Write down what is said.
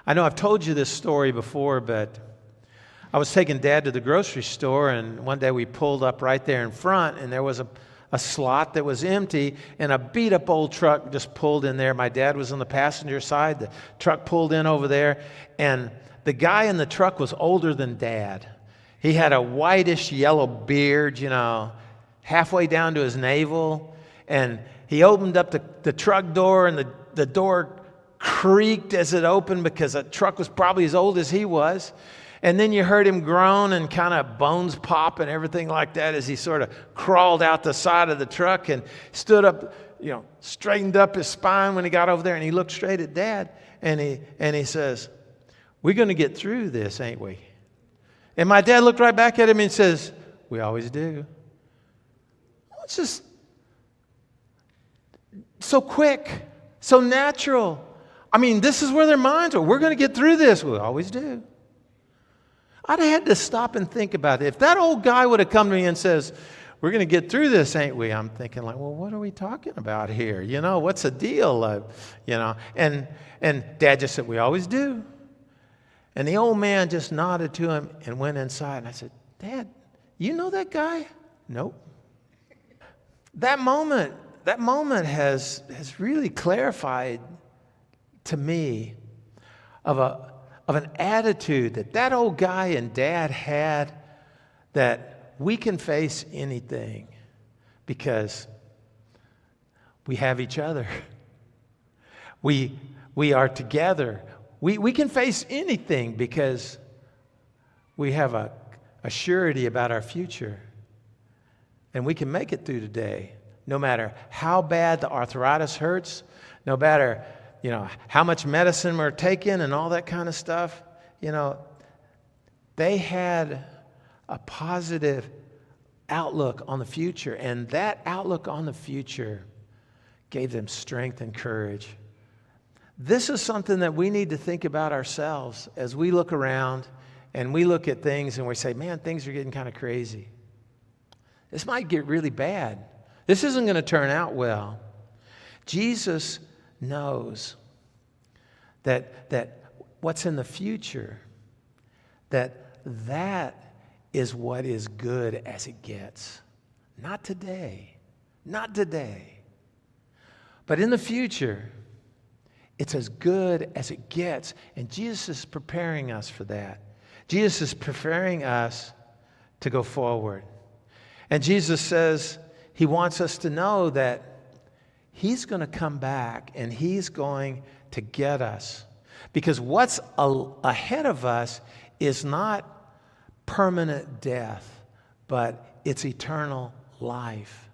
I know I've told you this story before, but I was taking Dad to the grocery store, and one day we pulled up right there in front, and there was a slot that was empty, and a beat-up old truck just pulled in there. My dad was on the passenger side. The truck pulled in over there, and the guy in the truck was older than Dad. He had a whitish yellow beard, halfway down to his navel, and he opened up the truck door, and the door creaked as it opened because the truck was probably as old as he was. And then you heard him groan and kind of bones pop and everything like that as he sort of crawled out the side of the truck and stood up, straightened up his spine when he got over there, and he looked straight at Dad, and he says, "We're going to get through this, ain't we?" And my dad looked right back at him and says, "We always do." It's just so quick, so natural. I mean, this is where their minds are. We're going to get through this. We always do. I'd have had to stop and think about it. If that old guy would have come to me and says, "We're going to get through this, ain't we?" I'm thinking like, well, what are we talking about here? What's the deal? And Dad just said, "We always do." And the old man just nodded to him and went inside. And I said, "Dad, you know that guy?" "Nope." That moment has really clarified to me of an attitude that old guy and Dad had, that we can face anything because we have each other. We are together. We can face anything because we have a surety about our future. And we can make it through today, no matter how bad the arthritis hurts, no matter how much medicine we're taking and all that kind of stuff. They had a positive outlook on the future, and that outlook on the future gave them strength and courage. This is something that we need to think about ourselves as we look around and we look at things and we say, "Man, things are getting kind of crazy. This might get really bad. This isn't going to turn out well." Jesus knows that what's in the future, that is what is good as it gets. Not today. But in the future, it's as good as it gets. And Jesus is preparing us for that. Jesus is preparing us to go forward. And Jesus says he wants us to know that he's going to come back and he's going to get us. Because what's ahead of us is not permanent death, but it's eternal life.